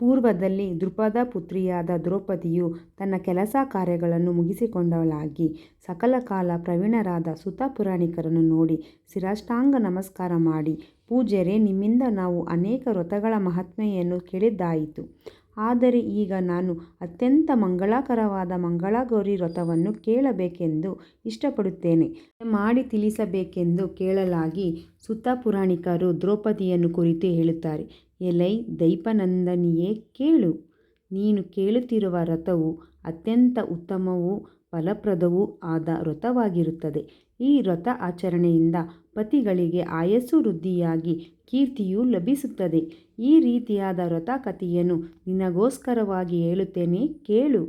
ಪೂರ್ವದಲ್ಲಿ ದ್ರುಪದ ಪುತ್ರಿಯಾದ ದ್ರೌಪದಿಯು ತನ್ನ ಕೆಲಸ ಕಾರ್ಯಗಳನ್ನು ಮುಗಿಸಿಕೊಂಡವಳಾಗಿ ಸಕಲ ಕಾಲ ಪ್ರವೀಣರಾದ ಸುತ ಪುರಾಣಿಕರನ್ನು ನೋಡಿ ಶಿರಸಾಷ್ಟಾಂಗ ನಮಸ್ಕಾರ ಮಾಡಿ, ಪೂಜ್ಯರೇ, ನಿಮ್ಮಿಂದ ನಾವು ಅನೇಕ ವ್ರತಗಳ ಮಹಾತ್ಮೆಯನ್ನು ಕೇಳಿದ್ದಾಯಿತು. ಆದರೆ ಈಗ ನಾನು ಅತ್ಯಂತ ಮಂಗಳಕರವಾದ ಮಂಗಳಗೌರಿ ವ್ರತವನ್ನು ಕೇಳಬೇಕೆಂದು ಇಷ್ಟಪಡುತ್ತೇನೆ. ಮಾಡಿ ತಿಳಿಸಬೇಕೆಂದು ಕೇಳಲಾಗಿ ಸುತ ಪುರಾಣಿಕರು ದ್ರೌಪದಿಯನ್ನು ಕುರಿತು ಹೇಳುತ್ತಾರೆ. ಎಲೈ ದೈಪನಂದಿನಿಯೇ, ಕೇಳು. ನೀನು ಕೇಳುತ್ತಿರುವ ವ್ರತವು ಅತ್ಯಂತ ಉತ್ತಮವೂ ಫಲಪ್ರದವೂ ಆದ ವ್ರತವಾಗಿರುತ್ತದೆ. ಈ ವ್ರತ ಆಚರಣೆಯಿಂದ ಪತಿಗಳಿಗೆ ಆಯಸ್ಸು ವೃದ್ಧಿಯಾಗಿ ಕೀರ್ತಿಯು ಲಭಿಸುತ್ತದೆ. ಈ ರೀತಿಯಾದ ವ್ರತ ಕಥೆಯನ್ನು ನಿನಗೋಸ್ಕರವಾಗಿ ಹೇಳುತ್ತೇನೆ, ಕೇಳು.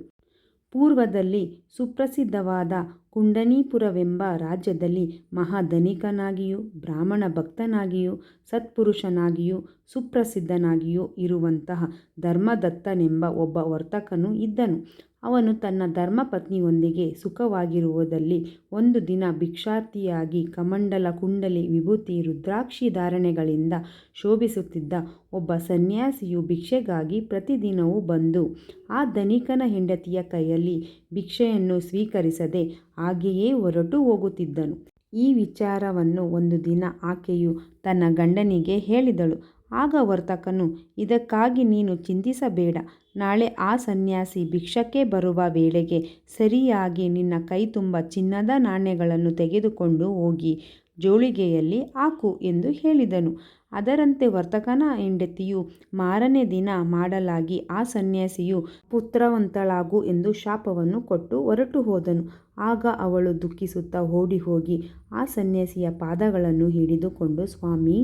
ಪೂರ್ವದಲ್ಲಿ ಸುಪ್ರಸಿದ್ಧವಾದ ಕುಂಡಲೀಪುರವೆಂಬ ರಾಜ್ಯದಲ್ಲಿ ಮಹಾಧನಿಕನಾಗಿಯೂ ಬ್ರಾಹ್ಮಣ ಭಕ್ತನಾಗಿಯೂ ಸತ್ಪುರುಷನಾಗಿಯೂ ಸುಪ್ರಸಿದ್ಧನಾಗಿಯೂ ಇರುವಂತಹ ಧರ್ಮದತ್ತನೆಂಬ ಒಬ್ಬ ವರ್ತಕನು ಇದ್ದನು. ಅವನು ತನ್ನ ಧರ್ಮಪತ್ನಿಯೊಂದಿಗೆ ಸುಖವಾಗಿರುವುದಲ್ಲಿ ಒಂದು ದಿನ ಭಿಕ್ಷಾರ್ಥಿಯಾಗಿ ಕಮಂಡಲ ಕುಂಡಲಿ ವಿಭೂತಿ ರುದ್ರಾಕ್ಷಿ ಧಾರಣೆಗಳಿಂದ ಶೋಭಿಸುತ್ತಿದ್ದ ಒಬ್ಬ ಸನ್ಯಾಸಿಯು ಭಿಕ್ಷೆಗಾಗಿ ಪ್ರತಿದಿನವೂ ಬಂದು ಆ ಧನಿಕನ ಹೆಂಡತಿಯ ಕೈಯಲ್ಲಿ ಭಿಕ್ಷೆಯನ್ನು ಸ್ವೀಕರಿಸದೆ ಹಾಗೆಯೇ ಹೊರಟು ಹೋಗುತ್ತಿದ್ದನು. ಈ ವಿಚಾರವನ್ನು ಒಂದು ದಿನ ಆಕೆಯು ತನ್ನ ಗಂಡನಿಗೆ ಹೇಳಿದಳು. ಆಗ ವರ್ತಕನು, ಇದಕ್ಕಾಗಿ ನೀನು ಚಿಂತಿಸಬೇಡ. ನಾಳೆ ಆ ಸನ್ಯಾಸಿ ಭಿಕ್ಷಕ್ಕೆ ಬರುವ ವೇಳೆಗೆ ಸರಿಯಾಗಿ ನಿನ್ನ ಕೈತುಂಬ ಚಿನ್ನದ ನಾಣ್ಯಗಳನ್ನು ತೆಗೆದುಕೊಂಡು ಹೋಗಿ ಜೋಳಿಗೆಯಲ್ಲಿ ಹಾಕು ಎಂದು ಹೇಳಿದನು. ಅದರಂತೆ ವರ್ತಕನ ಹೆಂಡತಿಯು ಮಾರನೇ ದಿನ ಮಾಡಲಾಗಿ ಆ ಸನ್ಯಾಸಿಯು ಪುತ್ರವಂತಳಾಗು ಎಂದು ಶಾಪವನ್ನು ಕೊಟ್ಟು ಹೊರಟು ಹೋದನು. ಆಗ ಅವಳು ದುಃಖಿಸುತ್ತಾ ಓಡಿಹೋಗಿ ಆ ಸನ್ಯಾಸಿಯ ಪಾದಗಳನ್ನು ಹಿಡಿದುಕೊಂಡು, ಸ್ವಾಮಿ,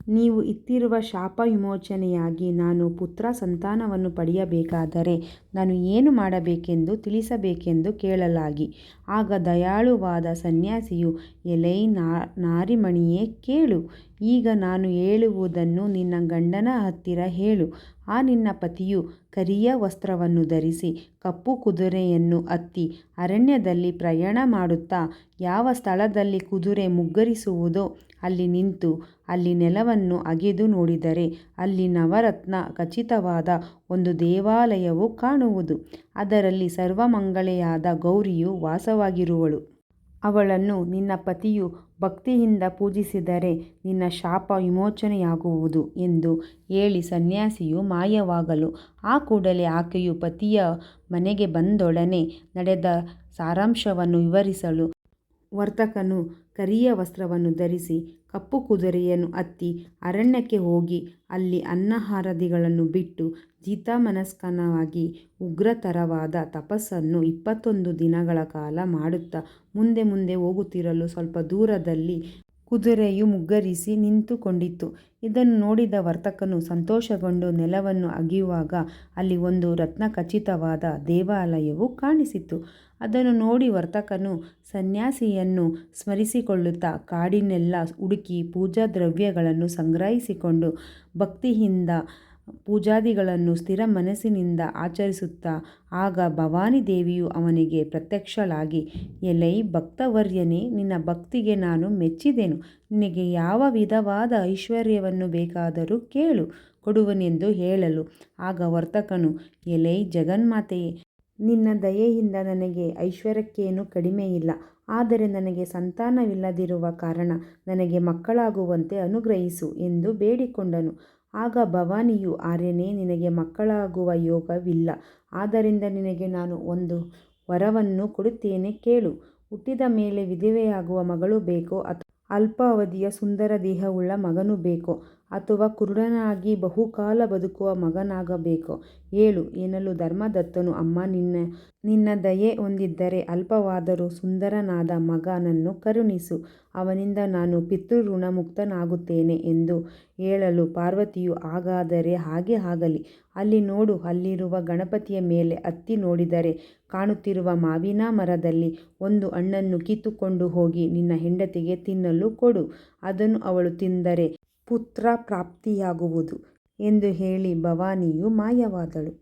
ನೀವು ಇತ್ತಿರುವ ಶಾಪ ವಿಮೋಚನೆಯಾಗಿ ನಾನು ಪುತ್ರ ಸಂತಾನವನ್ನು ಪಡೆಯಬೇಕಾದರೆ ನಾನು ಏನು ಮಾಡಬೇಕೆಂದು ತಿಳಿಸಬೇಕೆಂದು ಕೇಳಲಾಗಿ. ಆಗ ದಯಾಳುವಾದ ಸನ್ಯಾಸಿಯು, ಎಲೈ ನಾರಿಮಣಿಯೇ, ಕೇಳು. ಈಗ ನಾನು ಹೇಳುವುದನ್ನು ನಿನ್ನ ಗಂಡನ ಹತ್ತಿರ ಹೇಳು. ಆ ನಿನ್ನ ಪತಿಯು ಕರಿಯ ವಸ್ತ್ರವನ್ನು ಧರಿಸಿ ಕಪ್ಪು ಕುದುರೆಯನ್ನು ಹತ್ತಿ ಅರಣ್ಯದಲ್ಲಿ ಪ್ರಯಾಣ ಮಾಡುತ್ತಾ ಯಾವ ಸ್ಥಳದಲ್ಲಿ ಕುದುರೆ ಮುಗ್ಗರಿಸುವುದೋ ಅಲ್ಲಿ ನಿಂತು ಅಲ್ಲಿ ನೆಲವನ್ನು ಅಗೆದು ನೋಡಿದರೆ ಅಲ್ಲಿ ನವರತ್ನ ಖಚಿತವಾದ ಒಂದು ದೇವಾಲಯವು ಕಾಣುವುದು. ಅದರಲ್ಲಿ ಸರ್ವಮಂಗಲೆಯಾದ ಗೌರಿಯು ವಾಸವಾಗಿರುವಳು. ಅವಳನ್ನು ನಿನ್ನ ಪತಿಯು ಭಕ್ತಿಯಿಂದ ಪೂಜಿಸಿದರೆ ನಿನ್ನ ಶಾಪ ವಿಮೋಚನೆಯಾಗುವುದು ಎಂದು ಹೇಳಿ ಸನ್ಯಾಸಿಯು ಮಾಯವಾಗಲು, ಆ ಕೂಡಲೇ ಆಕೆಯು ಪತಿಯ ಮನೆಗೆ ಬಂದೊಡನೆ ನಡೆದ ಸಾರಾಂಶವನ್ನು ವಿವರಿಸಲು, ವರ್ತಕನು ಕರಿಯ ವಸ್ತ್ರವನ್ನು ಧರಿಸಿ ಕಪ್ಪು ಕುದುರೆಯನ್ನು ಹತ್ತಿ ಅರಣ್ಯಕ್ಕೆ ಹೋಗಿ ಅಲ್ಲಿ ಅನ್ನಾಹಾರಾದಿಗಳನ್ನು ಬಿಟ್ಟು ಜಿತಮನಸ್ಕನಾಗಿ ಉಗ್ರತರವಾದ ತಪಸ್ಸನ್ನು 21 ದಿನಗಳ ಕಾಲ ಮಾಡುತ್ತಾ ಮುಂದೆ ಮುಂದೆ ಹೋಗುತ್ತಿರಲು ಸ್ವಲ್ಪ ದೂರದಲ್ಲಿ ಕುದುರೆಯು ಮುಗ್ಗರಿಸಿ ನಿಂತುಕೊಂಡಿತು. ಇದನ್ನು ನೋಡಿದ ವರ್ತಕನು ಸಂತೋಷಗೊಂಡು ನೆಲವನ್ನು ಅಗೆಯುವಾಗ ಅಲ್ಲಿ ಒಂದು ರತ್ನಖಚಿತವಾದ ದೇವಾಲಯವು ಕಾಣಿಸಿತು. ಅದನ್ನು ನೋಡಿ ವರ್ತಕನು ಸನ್ಯಾಸಿಯನ್ನು ಸ್ಮರಿಸಿಕೊಳ್ಳುತ್ತಾ ಕಾಡಿನೆಲ್ಲ ಹುಡುಕಿ ಪೂಜಾ ದ್ರವ್ಯಗಳನ್ನು ಸಂಗ್ರಹಿಸಿಕೊಂಡು ಭಕ್ತಿಯಿಂದ ಪೂಜಾದಿಗಳನ್ನು ಸ್ಥಿರ ಮನಸ್ಸಿನಿಂದ ಆಚರಿಸುತ್ತಾ, ಆಗ ಭವಾನಿ ದೇವಿಯು ಅವನಿಗೆ ಪ್ರತ್ಯಕ್ಷಳಾಗಿ, ಎಲೈ ಭಕ್ತವರ್ಯನೇ, ನಿನ್ನ ಭಕ್ತಿಗೆ ನಾನು ಮೆಚ್ಚಿದೆನು. ನಿನಗೆ ಯಾವ ವಿಧವಾದ ಐಶ್ವರ್ಯವನ್ನು ಬೇಕಾದರೂ ಕೇಳು, ಕೊಡುವೆನೆಂದು ಹೇಳಲು, ಆಗ ವರ್ತಕನು, ಎಲೈ ಜಗನ್ಮಾತೆಯೇ, ನಿನ್ನ ದಯೆಯಿಂದ ನನಗೆ ಐಶ್ವರ್ಯಕ್ಕೇನೂ ಕಡಿಮೆಯಿಲ್ಲ. ಆದರೆ ನನಗೆ ಸಂತಾನವಿಲ್ಲದಿರುವ ಕಾರಣ ನನಗೆ ಮಕ್ಕಳಾಗುವಂತೆ ಅನುಗ್ರಹಿಸು ಎಂದು ಬೇಡಿಕೊಂಡನು. ಆಗ ಭವಾನಿಯು, ಆರ್ಯನೇ, ನಿನಗೆ ಮಕ್ಕಳಾಗುವ ಯೋಗವಿಲ್ಲ. ಆದ್ದರಿಂದ ನಿನಗೆ ನಾನು ಒಂದು ವರವನ್ನು ಕೊಡುತ್ತೇನೆ, ಕೇಳು. ಹುಟ್ಟಿದ ಮೇಲೆ ವಿಧವೆಯಾಗುವ ಮಗಳು ಬೇಕೋ, ಅಥವಾ ಅಲ್ಪಾವಧಿಯ ಸುಂದರ ದೇಹವುಳ್ಳ ಮಗನು ಬೇಕೋ, ಅಥವಾ ಕುರುಡನಾಗಿ ಬಹುಕಾಲ ಬದುಕುವ ಮಗನಾಗಬೇಕೋ, ಹೇಳು ಎನ್ನಲು ಧರ್ಮದತ್ತನು, ಅಮ್ಮ, ನಿನ್ನ ದಯೆ ಹೊಂದಿದ್ದರೆ ಅಲ್ಪವಾದರೂ ಸುಂದರನಾದ ಮಗನನ್ನು ಕರುಣಿಸು. ಅವನಿಂದ ನಾನು ಪಿತೃಋಣ ಮುಕ್ತನಾಗುತ್ತೇನೆ ಎಂದು ಹೇಳಲು ಪಾರ್ವತಿಯು, ಹಾಗಾದರೆ ಹಾಗೆ ಆಗಲಿ. ಅಲ್ಲಿ ನೋಡು, ಅಲ್ಲಿರುವ ಗಣಪತಿಯ ಮೇಲೆ ಹತ್ತಿ ನೋಡಿದರೆ ಕಾಣುತ್ತಿರುವ ಮಾವಿನ ಮರದಲ್ಲಿ ಒಂದು ಹಣ್ಣನ್ನು ಕಿತ್ತುಕೊಂಡು ಹೋಗಿ ನಿನ್ನ ಹೆಂಡತಿಗೆ ತಿನ್ನಲು ಕೊಡು. ಅದನ್ನು ಅವಳು ತಿಂದರೆ ಪುತ್ರ ಪ್ರಾಪ್ತಿಯಾಗುವುದು ಎಂದು ಹೇಳಿ ಭವಾನಿಯು ಮಾಯವಾದಳು.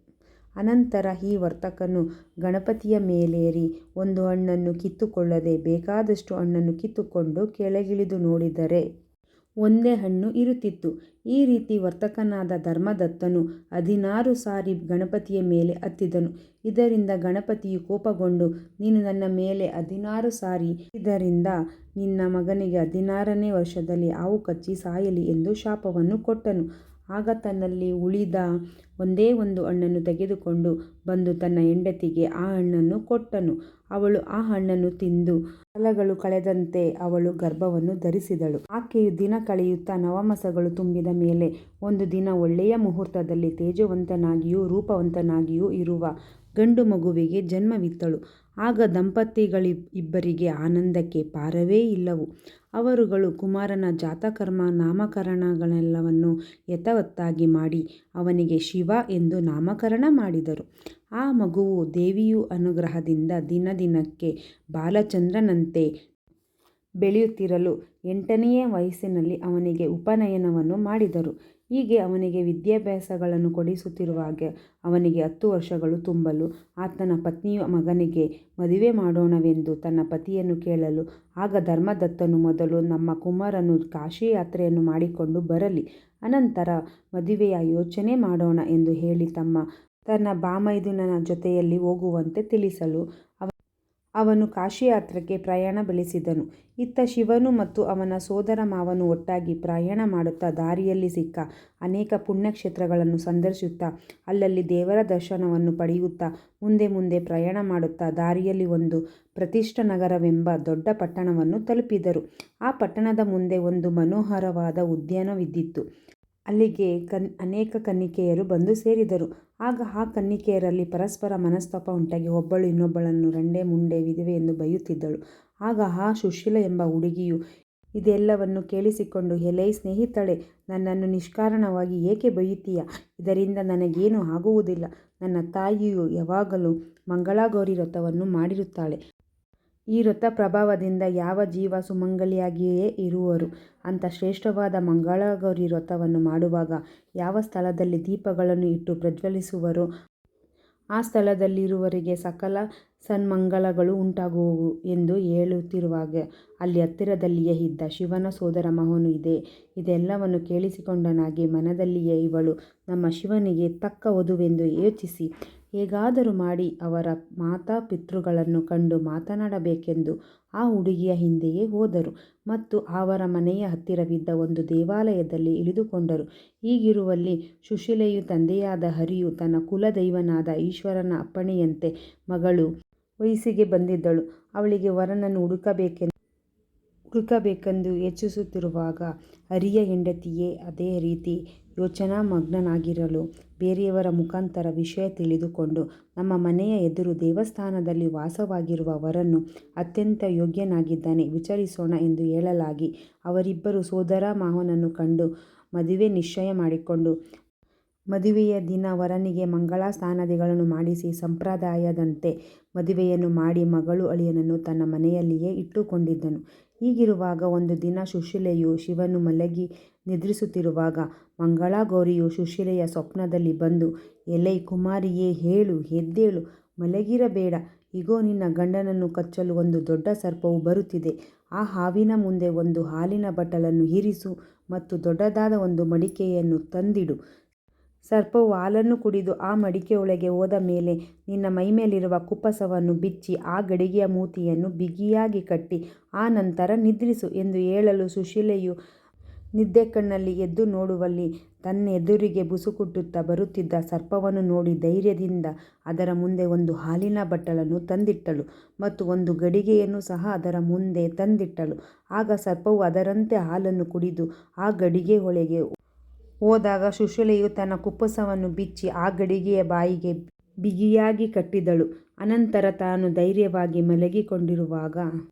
ಅನಂತರ ಈ ವರ್ತಕನು ಗಣಪತಿಯ ಮೇಲೇರಿ ಒಂದು ಹಣ್ಣನ್ನು ಕಿತ್ತುಕೊಳ್ಳದೆ ಬೇಕಾದಷ್ಟು ಹಣ್ಣನ್ನು ಕಿತ್ತುಕೊಂಡು ಕೆಳಗಿಳಿದು ನೋಡಿದರೆ ಒಂದೇ ಹಣ್ಣು ಇರುತ್ತಿತ್ತು. ಈ ರೀತಿ ವರ್ತಕನಾದ ಧರ್ಮದತ್ತನು 16 ಸಾರಿ ಗಣಪತಿಯ ಮೇಲೆ ಹತ್ತಿದನು. ಇದರಿಂದ ಗಣಪತಿಯು ಕೋಪಗೊಂಡು, ನೀನು ನನ್ನ ಮೇಲೆ 16 ಸಾರಿ ಹತ್ತಿದ್ದರಿಂದ ನಿನ್ನ ಮಗನಿಗೆ 16ನೇ ವರ್ಷದಲ್ಲಿ ಹಾವು ಕಚ್ಚಿ ಸಾಯಲಿ ಎಂದು ಶಾಪವನ್ನು ಕೊಟ್ಟನು. ಆಗ ತನ್ನಲ್ಲಿ ಉಳಿದ ಒಂದೇ ಒಂದು ಹಣ್ಣನ್ನು ತೆಗೆದುಕೊಂಡು ಬಂದು ತನ್ನ ಹೆಂಡತಿಗೆ ಆ ಹಣ್ಣನ್ನು ಕೊಟ್ಟನು. ಅವಳು ಆ ಹಣ್ಣನ್ನು ತಿಂದು ಕಾಲಗಳು ಕಳೆದಂತೆ ಅವಳು ಗರ್ಭವನ್ನು ಧರಿಸಿದಳು. ಆಕೆಯು ದಿನ ಕಳೆಯುತ್ತಾ ನವಮಾಸಗಳು ತುಂಬಿದ ಮೇಲೆ ಒಂದು ದಿನ ಒಳ್ಳೆಯ ಮುಹೂರ್ತದಲ್ಲಿ ತೇಜೋವಂತನಾಗಿಯೂ ರೂಪವಂತನಾಗಿಯೂ ಇರುವ ಗಂಡು ಮಗುವಿಗೆ ಜನ್ಮವಿತ್ತಳು. ಆಗ ದಂಪತಿಗಳಿಬ್ಬರಿಗೆ ಆನಂದಕ್ಕೆ ಪಾರವೇ ಇಲ್ಲವು. ಅವರುಗಳು ಕುಮಾರನ ಜಾತಕರ್ಮ ನಾಮಕರಣಗಳೆಲ್ಲವನ್ನೂ ಯಥಾವತ್ತಾಗಿ ಮಾಡಿ ಅವನಿಗೆ ಶಿವ ಎಂದು ನಾಮಕರಣ ಮಾಡಿದರು. ಆ ಮಗುವು ದೇವಿಯ ಅನುಗ್ರಹದಿಂದ ದಿನ ದಿನಕ್ಕೆ ಬಾಲಚಂದ್ರನಂತೆ ಬೆಳೆಯುತ್ತಿರಲು 8ನೆಯ ವಯಸ್ಸಿನಲ್ಲಿ ಅವನಿಗೆ ಉಪನಯನವನ್ನು ಮಾಡಿದರು. ಹೀಗೆ ಅವನಿಗೆ ವಿದ್ಯಾಭ್ಯಾಸಗಳನ್ನು ಕೊಡಿಸುತ್ತಿರುವಾಗ ಅವನಿಗೆ 10 ವರ್ಷಗಳು ತುಂಬಲು ಆತನ ಪತ್ನಿಯು ಮಗನಿಗೆ ಮದುವೆ ಮಾಡೋಣವೆಂದು ತನ್ನ ಪತಿಯನ್ನು ಕೇಳಲು, ಆಗ ಧರ್ಮದತ್ತನು ಮೊದಲು ನಮ್ಮ ಕುಮಾರನು ಕಾಶಿಯಾತ್ರೆಯನ್ನು ಮಾಡಿಕೊಂಡು ಬರಲಿ, ಅನಂತರ ಮದುವೆಯ ಯೋಚನೆ ಮಾಡೋಣ ಎಂದು ಹೇಳಿ ತನ್ನ ಬಾಮೈದುನನ ಜೊತೆಯಲ್ಲಿ ಹೋಗುವಂತೆ ತಿಳಿಸಲು ಅವನು ಕಾಶಿಯಾತ್ರೆಗೆ ಪ್ರಯಾಣ ಬೆಳೆಸಿದನು. ಇತ್ತ ಶಿವನು ಮತ್ತು ಅವನ ಸೋದರ ಮಾವನು ಒಟ್ಟಾಗಿ ಪ್ರಯಾಣ ಮಾಡುತ್ತಾ ದಾರಿಯಲ್ಲಿ ಸಿಕ್ಕ ಅನೇಕ ಪುಣ್ಯಕ್ಷೇತ್ರಗಳನ್ನು ಸಂದರ್ಶಿಸುತ್ತಾ ಅಲ್ಲಲ್ಲಿ ದೇವರ ದರ್ಶನವನ್ನು ಪಡೆಯುತ್ತಾ ಮುಂದೆ ಮುಂದೆ ಪ್ರಯಾಣ ಮಾಡುತ್ತಾ ದಾರಿಯಲ್ಲಿ ಒಂದು ಪ್ರತಿಷ್ಠಾನಗರವೆಂಬ ದೊಡ್ಡ ಪಟ್ಟಣವನ್ನು ತಲುಪಿದರು. ಆ ಪಟ್ಟಣದ ಮುಂದೆ ಒಂದು ಮನೋಹರವಾದ ಉದ್ಯಾನವಿದ್ದಿತು. ಅಲ್ಲಿಗೆ ಅನೇಕ ಕನ್ನಿಕೆಯರು ಬಂದು ಸೇರಿದರು. ಆಗ ಆ ಕನ್ನಿಕೆಯರಲ್ಲಿ ಪರಸ್ಪರ ಮನಸ್ತಾಪ ಉಂಟಾಗಿ ಒಬ್ಬಳು ಇನ್ನೊಬ್ಬಳನ್ನು ರಂಡೆ ಮುಂಡೆ ವಿಧವೆ ಎಂದು ಬೈಯುತ್ತಿದ್ದಳು. ಆಗ ಆ ಸುಶೀಲ ಎಂಬ ಹುಡುಗಿಯು ಇದೆಲ್ಲವನ್ನು ಕೇಳಿಸಿಕೊಂಡು, ಎಲೈ ಸ್ನೇಹಿತಳೇ, ನನ್ನನ್ನು ನಿಷ್ಕಾರಣವಾಗಿ ಏಕೆ ಬೈಯುತ್ತೀಯ? ಇದರಿಂದ ನನಗೇನೂ ಆಗುವುದಿಲ್ಲ. ನನ್ನ ತಾಯಿಯು ಯಾವಾಗಲೂ ಮಂಗಳಗೌರಿ ವ್ರತವನ್ನು ಮಾಡಿರುತ್ತಾಳೆ. ಈ ವ್ರತ ಪ್ರಭಾವದಿಂದ ಯಾವ ಜೀವ ಸುಮಂಗಲಿಯಾಗಿಯೇ ಇರುವರು. ಅಂಥ ಶ್ರೇಷ್ಠವಾದ ಮಂಗಳಗೌರಿ ವ್ರತವನ್ನು ಮಾಡುವಾಗ ಯಾವ ಸ್ಥಳದಲ್ಲಿ ದೀಪಗಳನ್ನು ಇಟ್ಟು ಪ್ರಜ್ವಲಿಸುವರೋ ಆ ಸ್ಥಳದಲ್ಲಿರುವವರಿಗೆ ಸಕಲ ಸನ್ಮಂಗಳಗಳು ಉಂಟಾಗುವವು ಎಂದು ಹೇಳುತ್ತಿರುವಾಗ ಅಲ್ಲಿ ಹತ್ತಿರದಲ್ಲಿಯೇ ಇದ್ದ ಶಿವನ ಸೋದರ ಮಾವನು ಇದೆಲ್ಲವನ್ನು ಕೇಳಿಸಿಕೊಂಡವನಾಗಿ ಮನದಲ್ಲಿಯೇ ಇವಳು ನಮ್ಮ ಶಿವನಿಗೆ ತಕ್ಕ ವಧುವೆಂದು ಯೋಚಿಸಿ ಹೇಗಾದರೂ ಮಾಡಿ ಅವರ ಮಾತಾಪಿತೃಗಳನ್ನು ಕಂಡು ಮಾತನಾಡಬೇಕೆಂದು ಆ ಹುಡುಗಿಯ ಹಿಂದೆಯೇ ಹೋದರು ಮತ್ತು ಅವರ ಮನೆಯ ಹತ್ತಿರವಿದ್ದ ಒಂದು ದೇವಾಲಯದಲ್ಲಿ ಇಳಿದುಕೊಂಡರು. ಹೀಗಿರುವಲ್ಲಿ ಸುಶೀಲೆಯ ತಂದೆಯಾದ ಹರಿಯು ತನ್ನ ಕುಲದೈವನಾದ ಈಶ್ವರನ ಅಪ್ಪಣೆಯಂತೆ ಮಗಳು ವಯಸ್ಸಿಗೆ ಬಂದಿದ್ದಳು. ಅವಳಿಗೆ ವರನನ್ನು ಹುಡುಕಬೇಕೆಂದು ಯೋಚಿಸುತ್ತಿರುವಾಗ ಹರಿಯ ಹೆಂಡತಿಯೇ ಅದೇ ರೀತಿ ಯೋಚನಾಮಗ್ನನಾಗಿರಲು ಬೇರೆಯವರ ಮುಖಾಂತರ ವಿಷಯ ತಿಳಿದುಕೊಂಡು, ನಮ್ಮ ಮನೆಯ ಎದುರು ದೇವಸ್ಥಾನದಲ್ಲಿ ವಾಸವಾಗಿರುವ ವರನು ಅತ್ಯಂತ ಯೋಗ್ಯನಾಗಿದ್ದಾನೆ, ವಿಚಾರಿಸೋಣ ಎಂದು ಹೇಳಲಾಗಿ ಅವರಿಬ್ಬರು ಸೋದರ ಮಾವನನ್ನು ಕಂಡು ಮದುವೆ ನಿಶ್ಚಯ ಮಾಡಿಕೊಂಡು ಮದುವೆಯ ದಿನ ವರನಿಗೆ ಮಂಗಳ ಸ್ನಾನಾದಿಗಳನ್ನು ಮಾಡಿಸಿ ಸಂಪ್ರದಾಯದಂತೆ ಮದುವೆಯನ್ನು ಮಾಡಿ ಮಗಳು ಅಳಿಯನನ್ನು ತನ್ನ ಮನೆಯಲ್ಲಿಯೇ ಇಟ್ಟುಕೊಂಡಿದ್ದನು. ಹೀಗಿರುವಾಗ ಒಂದು ದಿನ ಸುಶೀಲೆಯು ಶಿವನು ಮಲಗಿ ನಿದ್ರಿಸುತ್ತಿರುವಾಗ ಮಂಗಳಗೌರಿಯು ಸುಶೀಲೆಯ ಸ್ವಪ್ನದಲ್ಲಿ ಬಂದು, ಎಲೈ ಕುಮಾರಿಯೇ, ಹೇಳು, ಎದ್ದೇಳು, ಮಲಗಿರಬೇಡ. ಇಗೋ, ನಿನ್ನ ಗಂಡನನ್ನು ಕಚ್ಚಲು ಒಂದು ದೊಡ್ಡ ಸರ್ಪವು ಬರುತ್ತಿದೆ. ಆ ಹಾವಿನ ಮುಂದೆ ಒಂದು ಹಾಲಿನ ಬಟ್ಟಲನ್ನು ಇರಿಸು ಮತ್ತು ದೊಡ್ಡದಾದ ಒಂದು ಮಡಿಕೆಯನ್ನು ತಂದಿಡು. ಸರ್ಪವು ಹಾಲನ್ನು ಕುಡಿದು ಆ ಮಡಿಕೆಯೊಳಗೆ ಹೋದ ಮೇಲೆ ನಿನ್ನ ಮೈಮೇಲಿರುವ ಕುಪ್ಪಸವನ್ನು ಬಿಚ್ಚಿ ಆ ಗಡಿಗೆಯ ಮೂತಿಯನ್ನು ಬಿಗಿಯಾಗಿ ಕಟ್ಟಿ ಆ ನಂತರ ನಿದ್ರಿಸು ಎಂದು ಹೇಳಲು ಸುಶೀಲೆಯು ನಿದ್ದೆಕಣ್ಣಲ್ಲಿ ಎದ್ದು ನೋಡುವಲ್ಲಿ ತನ್ನೆದುರಿಗೆ ಬುಸುಕುಟ್ಟುತ್ತಾ ಬರುತ್ತಿದ್ದ ಸರ್ಪವನ್ನು ನೋಡಿ ಧೈರ್ಯದಿಂದ ಅದರ ಮುಂದೆ ಒಂದು ಹಾಲಿನ ಬಟ್ಟಲನ್ನು ತಂದಿಟ್ಟಳು ಮತ್ತು ಒಂದು ಗಡಿಗೆಯನ್ನು ಸಹ ಅದರ ಮುಂದೆ ತಂದಿಟ್ಟಳು. ಆಗ ಸರ್ಪವು ಅದರಂತೆ ಹಾಲನ್ನು ಕುಡಿದು ಆ ಗಡಿಗೆಯೊಳಗೆ ಹೋದಾಗ ಸುಶೀಲೆಯು ತನ್ನ ಕುಪ್ಪಸವನ್ನು ಬಿಚ್ಚಿ ಆ ಗಡಿಗೆಯ ಬಾಯಿಗೆ ಬಿಗಿಯಾಗಿ ಕಟ್ಟಿದಳು. ಅನಂತರ ತಾನು ಧೈರ್ಯವಾಗಿ ಮಲಗಿಕೊಂಡಿರುವಾಗ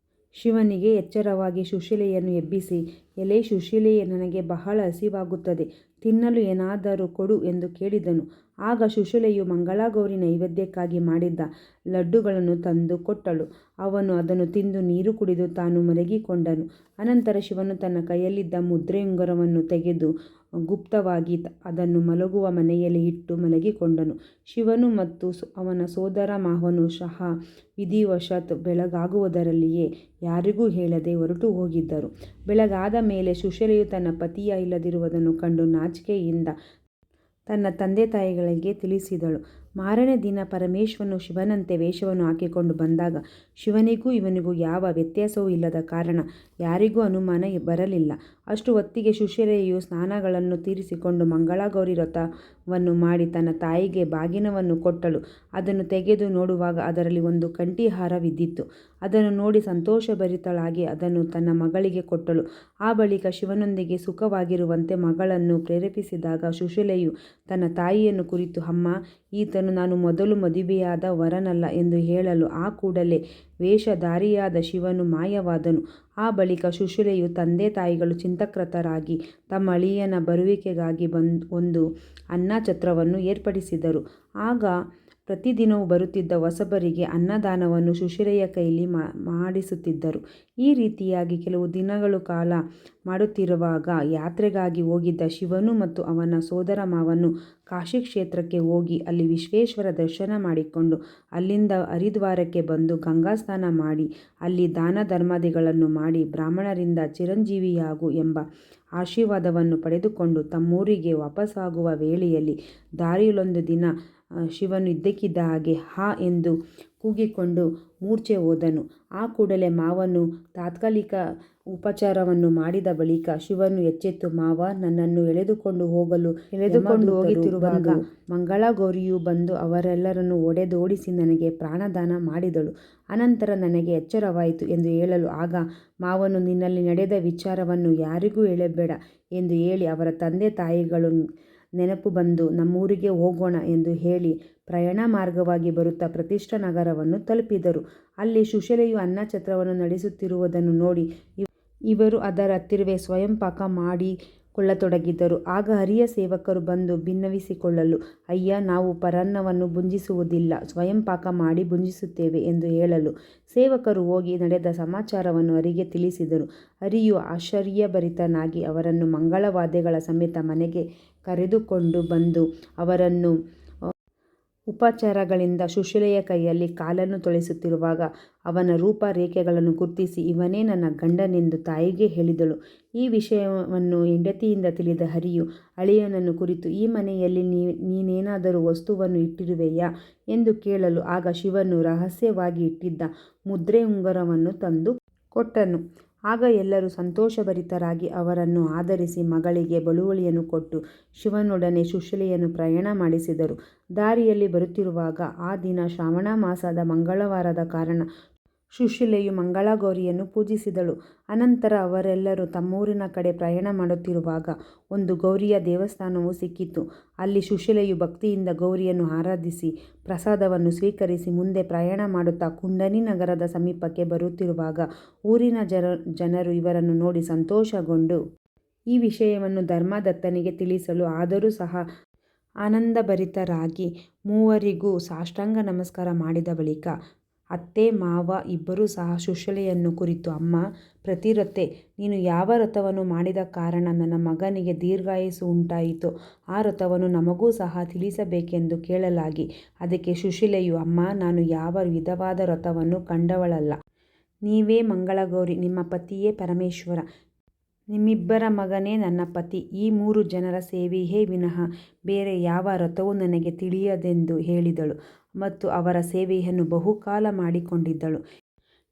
ಶಿವನಿಗೆ ಎಚ್ಚರವಾಗಿ ಸುಶೀಲೆಯನ್ನು ಎಬ್ಬಿಸಿ, ಎಲೈ ಸುಶೀಲೆಯೇ, ನನಗೆ ಬಹಳ ಹಸಿವಾಗುತ್ತದೆ, ತಿನ್ನಲು ಏನಾದರೂ ಕೊಡು ಎಂದು ಕೇಳಿದನು. ಆಗ ಸುಶೀಲೆಯು ಮಂಗಳಗೌರಿ ನೈವೇದ್ಯಕ್ಕಾಗಿ ಮಾಡಿದ್ದ ಲಡ್ಡುಗಳನ್ನು ತಂದು ಕೊಟ್ಟಳು. ಅವನು ಅದನ್ನು ತಿಂದು ನೀರು ಕುಡಿದು ತಾನು ಮಲಗಿಕೊಂಡನು. ಅನಂತರ ಶಿವನು ತನ್ನ ಕೈಯಲ್ಲಿದ್ದ ಮುದ್ರೆಯುಂಗುರವನ್ನು ತೆಗೆದು ಗುಪ್ತವಾಗಿ ಅದನ್ನು ಮಲಗುವ ಮನೆಯಲ್ಲಿ ಇಟ್ಟು ಮಲಗಿಕೊಂಡನು. ಶಿವನು ಮತ್ತು ಅವನ ಸೋದರ ಮಾವನು ಸಹ ವಿಧಿವಶಾತ್ ಬೆಳಗಾಗುವುದರಲ್ಲಿಯೇ ಯಾರಿಗೂ ಹೇಳದೆ ಹೊರಟು ಹೋಗಿದ್ದರು. ಬೆಳಗಾದ ಮೇಲೆ ಸುಶೀಲೆಯು ತನ್ನ ಪತಿಯ ಇಲ್ಲದಿರುವುದನ್ನು ಕಂಡು ನಾಚಿಕೆಯಿಂದ ತನ್ನ ತಂದೆ ತಾಯಿಗಳಿಗೆ ತಿಳಿಸಿದಳು. ಮಾರನೇ ದಿನ ಪರಮೇಶ್ವರನು ಶಿವನಂತೆ ವೇಷವನ್ನು ಹಾಕಿಕೊಂಡು ಬಂದಾಗ ಶಿವನಿಗೂ ಇವನಿಗೂ ಯಾವ ವ್ಯತ್ಯಾಸವೂ ಇಲ್ಲದ ಕಾರಣ ಯಾರಿಗೂ ಅನುಮಾನ ಬರಲಿಲ್ಲ. ಅಷ್ಟು ಹೊತ್ತಿಗೆ ಸುಶೀಲೆಯು ಸ್ನಾನಗಳನ್ನು ತೀರಿಸಿಕೊಂಡು ಮಂಗಳಗೌರಿ ವ್ರತವನ್ನು ಮಾಡಿ ತನ್ನ ತಾಯಿಗೆ ಬಾಗಿನವನ್ನು ಕೊಟ್ಟಳು. ಅದನ್ನು ತೆಗೆದು ನೋಡುವಾಗ ಅದರಲ್ಲಿ ಒಂದು ಕಂಠೀಹಾರವಿದ್ದಿತು. ಅದನ್ನು ನೋಡಿ ಸಂತೋಷಭರಿತಳಾಗಿ ಅದನ್ನು ತನ್ನ ಮಗಳಿಗೆ ಕೊಟ್ಟಳು. ಆ ಬಳಿಕ ಶಿವನೊಂದಿಗೆ ಸುಖವಾಗಿರುವಂತೆ ಮಗಳನ್ನು ಪ್ರೇರೇಪಿಸಿದಾಗ ಸುಶೀಲೆಯು ತನ್ನ ತಾಯಿಯನ್ನು ಕುರಿತು, ಅಮ್ಮ, ಈತನು ನಾನು ಮೊದಲು ಮದುವೆಯಾದ ವರನಲ್ಲ ಎಂದು ಹೇಳಲು ಆ ಕೂಡಲೇ ವೇಷಧಾರಿಯಾದ ಶಿವನು ಮಾಯವಾದನು. ಆ ಬಳಿಕ ಸುಶೀಲೆಯು ತಂದೆ ತಾಯಿಗಳು ಚಿಂತಾಕ್ರಾಂತರಾಗಿ ತಮ್ಮ ಅಳಿಯನ ಬರುವಿಕೆಗಾಗಿ ಒಂದು ಅನ್ನಛತ್ರವನ್ನು ಏರ್ಪಡಿಸಿದರು. ಆಗ ಪ್ರತಿದಿನವೂ ಬರುತ್ತಿದ್ದ ಹೊಸಬರಿಗೆ ಅನ್ನದಾನವನ್ನು ಸುಶೀಲೆಯ ಕೈಯಲ್ಲಿ ಮಾಡಿಸುತ್ತಿದ್ದರು. ಈ ರೀತಿಯಾಗಿ ಕೆಲವು ದಿನಗಳ ಕಾಲ ಮಾಡುತ್ತಿರುವಾಗ ಯಾತ್ರೆಗಾಗಿ ಹೋಗಿದ್ದ ಶಿವನು ಮತ್ತು ಅವನ ಸೋದರ ಮಾವನು ಕಾಶಿ ಕ್ಷೇತ್ರಕ್ಕೆ ಹೋಗಿ ಅಲ್ಲಿ ವಿಶ್ವೇಶ್ವರ ದರ್ಶನ ಮಾಡಿಕೊಂಡು ಅಲ್ಲಿಂದ ಹರಿದ್ವಾರಕ್ಕೆ ಬಂದು ಗಂಗಾ ಸ್ನಾನ ಮಾಡಿ ಅಲ್ಲಿ ದಾನ ಧರ್ಮಾದಿಗಳನ್ನು ಮಾಡಿ ಬ್ರಾಹ್ಮಣರಿಂದ ಚಿರಂಜೀವಿಯಾಗು ಎಂಬ ಆಶೀರ್ವಾದವನ್ನು ಪಡೆದುಕೊಂಡು ತಮ್ಮೂರಿಗೆ ವಾಪಸ್ಸಾಗುವ ವೇಳೆಯಲ್ಲಿ ದಾರಿಯಲ್ಲೊಂದು ದಿನ ಶಿವನು ಇದ್ದಕ್ಕಿದ್ದ ಹಾಗೆ ಹಾ ಎಂದು ಕೂಗಿಕೊಂಡು ಮೂರ್ಛೆ ಹೋದನು. ಆ ಕೂಡಲೇ ಮಾವನು ತಾತ್ಕಾಲಿಕ ಉಪಚಾರವನ್ನು ಮಾಡಿದ ಬಳಿಕ ಶಿವನು ಎಚ್ಚೆತ್ತು, ಮಾವ ನನ್ನನ್ನು ಎಳೆದುಕೊಂಡು ಹೋಗುತ್ತಿರುವಾಗ ಮಂಗಳಗೌರಿಯು ಬಂದು ಅವರೆಲ್ಲರನ್ನು ಹೊಡೆದೋಡಿಸಿ ನನಗೆ ಪ್ರಾಣದಾನ ಮಾಡಿದಳು. ಅನಂತರ ನನಗೆ ಎಚ್ಚರವಾಯಿತು ಎಂದು ಹೇಳಲು ಆಗ ಮಾವನು ನಿನ್ನಲ್ಲಿ ನಡೆದ ವಿಚಾರವನ್ನು ಯಾರಿಗೂ ಹೇಳಬೇಡ ಎಂದು ಹೇಳಿ ಅವರ ತಂದೆ ತಾಯಿಗಳು ನೆನಪು ಬಂದು ನಮ್ಮೂರಿಗೆ ಹೋಗೋಣ ಎಂದು ಹೇಳಿ ಪ್ರಯಾಣ ಮಾರ್ಗವಾಗಿ ಬರುತ್ತಾ ಪ್ರತಿಷ್ಠಾ ನಗರವನ್ನು ತಲುಪಿದರು. ಅಲ್ಲಿ ಸುಶೀಲೆಯು ಅನ್ನಛತ್ರವನ್ನು ನಡೆಸುತ್ತಿರುವುದನ್ನು ನೋಡಿ ಇವರು ಅದರ ಹತ್ತಿರವೇ ಸ್ವಯಂ ಪಾಕ ಮಾಡಿಕೊಳ್ಳತೊಡಗಿದರು. ಆಗ ಹಿರಿಯ ಸೇವಕರು ಬಂದು ಭಿನ್ನವಿಸಿಕೊಳ್ಳಲು, ಅಯ್ಯ, ನಾವು ಪರಾನ್ನವನ್ನು ಭುಂಜಿಸುವುದಿಲ್ಲ, ಸ್ವಯಂ ಪಾಕ ಮಾಡಿ ಭುಂಜಿಸುತ್ತೇವೆ ಎಂದು ಹೇಳಲು ಸೇವಕರು ಹೋಗಿ ನಡೆದ ಸಮಾಚಾರವನ್ನು ಹರಿಗೆ ತಿಳಿಸಿದರು. ಹರಿಯು ಆಶ್ಚರ್ಯಭರಿತನಾಗಿ ಅವರನ್ನು ಮಂಗಳವಾದ್ಯಗಳ ಸಮೇತ ಮನೆಗೆ ಕರೆದುಕೊಂಡು ಬಂದು ಅವರನ್ನು ಉಪಚಾರಗಳಿಂದ ಸುಶೀಲೆಯ ಕೈಯಲ್ಲಿ ಕಾಲನ್ನು ತೊಳೆಸುತ್ತಿರುವಾಗ ಅವನ ರೂಪ ರೇಖೆಗಳನ್ನು ಗುರ್ತಿಸಿ ಇವನೇ ನನ್ನ ಗಂಡನೆಂದು ತಾಯಿಗೆ ಹೇಳಿದಳು. ಈ ವಿಷಯವನ್ನು ಹೆಂಡತಿಯಿಂದ ತಿಳಿದ ಹರಿಯು ಅಳಿಯನನ್ನು ಕುರಿತು, ಈ ಮನೆಯಲ್ಲಿ ನೀನೇನಾದರೂ ವಸ್ತುವನ್ನು ಇಟ್ಟಿರುವೆಯಾ ಎಂದು ಕೇಳಲು ಆಗ ಶಿವನು ರಹಸ್ಯವಾಗಿ ಇಟ್ಟಿದ್ದ ಮುದ್ರೆ ಉಂಗುರವನ್ನು ತಂದು ಕೊಟ್ಟನು. ಆಗ ಎಲ್ಲರೂ ಸಂತೋಷಭರಿತರಾಗಿ ಅವರನ್ನು ಆದರಿಸಿ ಮಗಳಿಗೆ ಬಳುವಳಿಯನ್ನು ಕೊಟ್ಟು ಶಿವನೊಡನೆ ಸುಶೀಲೆಯನ್ನು ಪ್ರಯಾಣ ಮಾಡಿಸಿದರು. ದಾರಿಯಲ್ಲಿ ಬರುತ್ತಿರುವಾಗ ಆ ದಿನ ಶ್ರಾವಣ ಮಾಸದ ಮಂಗಳವಾರದ ಕಾರಣ ಸುಶೀಲೆಯು ಮಂಗಳಗೌರಿಯನ್ನು ಪೂಜಿಸಿದಳು. ಅನಂತರ ಅವರೆಲ್ಲರೂ ತಮ್ಮೂರಿನ ಕಡೆ ಪ್ರಯಾಣ ಮಾಡುತ್ತಿರುವಾಗ ಒಂದು ಗೌರಿಯ ದೇವಸ್ಥಾನವು ಸಿಕ್ಕಿತು. ಅಲ್ಲಿ ಸುಶೀಲೆಯು ಭಕ್ತಿಯಿಂದ ಗೌರಿಯನ್ನು ಆರಾಧಿಸಿ ಪ್ರಸಾದವನ್ನು ಸ್ವೀಕರಿಸಿ ಮುಂದೆ ಪ್ರಯಾಣ ಮಾಡುತ್ತಾ ಕುಂಡನಿ ನಗರದ ಸಮೀಪಕ್ಕೆ ಬರುತ್ತಿರುವಾಗ ಊರಿನ ಜನರು ಇವರನ್ನು ನೋಡಿ ಸಂತೋಷಗೊಂಡು ಈ ವಿಷಯವನ್ನು ಧರ್ಮದತ್ತನಿಗೆ ತಿಳಿಸಲು ಆದರೂ ಸಹ ಆನಂದಭರಿತರಾಗಿ ಮೂವರಿಗೂ ಸಾಷ್ಟಾಂಗ ನಮಸ್ಕಾರ ಮಾಡಿದ ಬಳಿಕ ಅತ್ತೆ ಮಾವ ಇಬ್ಬರೂ ಸಹ ಸುಶೀಲೆಯನ್ನು ಕುರಿತು, ಅಮ್ಮ ಪತಿವ್ರತೆ, ನೀನು ಯಾವ ವ್ರತವನ್ನು ಮಾಡಿದ ಕಾರಣ ನನ್ನ ಮಗನಿಗೆ ದೀರ್ಘಾಯಸ್ಸು ಉಂಟಾಯಿತೋ ಆ ವ್ರತವನ್ನು ನಮಗೂ ಸಹ ತಿಳಿಸಬೇಕೆಂದು ಕೇಳಲಾಗಿ ಅದಕ್ಕೆ ಸುಶೀಲೆಯು, ಅಮ್ಮ, ನಾನು ಯಾವ ವಿಧವಾದ ವ್ರತವನ್ನು ಕಂಡವಳಲ್ಲ. ನೀವೇ ಮಂಗಳಗೌರಿ, ನಿಮ್ಮ ಪತಿಯೇ ಪರಮೇಶ್ವರ, ನಿಮ್ಮಿಬ್ಬರ ಮಗನೇ ನನ್ನ ಪತಿ. ಈ 3 ಜನರ ಸೇವೆಯೇ ವಿನಃ ಬೇರೆ ಯಾವ ವ್ರತವೂ ನನಗೆ ತಿಳಿಯದೆಂದು ಹೇಳಿದಳು ಮತ್ತು ಅವರ ಸೇವೆಯನ್ನು ಬಹುಕಾಲ ಮಾಡಿಕೊಂಡಿದ್ದಳು.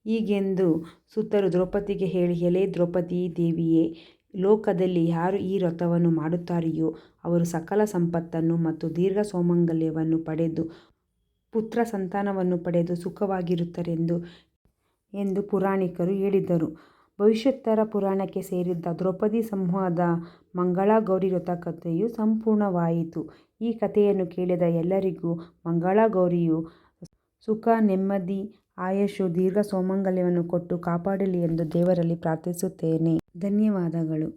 ಹೀಗೆಂದು ಸುತರು ದ್ರೌಪದಿಗೆ ಹೇಳಿ, ಎಲೇ ದ್ರೌಪದಿ ದೇವಿಯೇ, ಲೋಕದಲ್ಲಿ ಯಾರು ಈ ವ್ರತವನ್ನು ಮಾಡುತ್ತಾರೆಯೋ ಅವರು ಸಕಲ ಸಂಪತ್ತನ್ನು ಮತ್ತು ದೀರ್ಘ ಸೌಮಂಗಲ್ಯವನ್ನು ಪಡೆದು ಪುತ್ರ ಸಂತಾನವನ್ನು ಪಡೆದು ಸುಖವಾಗಿರುತ್ತಾರೆಂದು ಎಂದು ಪುರಾಣಿಕರು ಹೇಳಿದರು. ಭವಿಷ್ಯೋತ್ತರ ಪುರಾಣಕ್ಕೆ ಸೇರಿದ ದ್ರೌಪದಿ ಸಮೂಹದ ಮಂಗಳಗೌರಿ ವ್ರತಕಥೆಯು ಸಂಪೂರ್ಣವಾಯಿತು. ಈ ಕಥೆಯನ್ನು ಕೇಳಿದ ಎಲ್ಲರಿಗೂ ಮಂಗಳಗೌರಿಯು ಸುಖ, ನೆಮ್ಮದಿ, ಆಯಸ್ಸು, ದೀರ್ಘ ಸೌಮಂಗಲ್ಯವನ್ನು ಕೊಟ್ಟು ಕಾಪಾಡಲಿ ಎಂದು ದೇವರಲ್ಲಿ ಪ್ರಾರ್ಥಿಸುತ್ತೇನೆ. ಧನ್ಯವಾದಗಳು.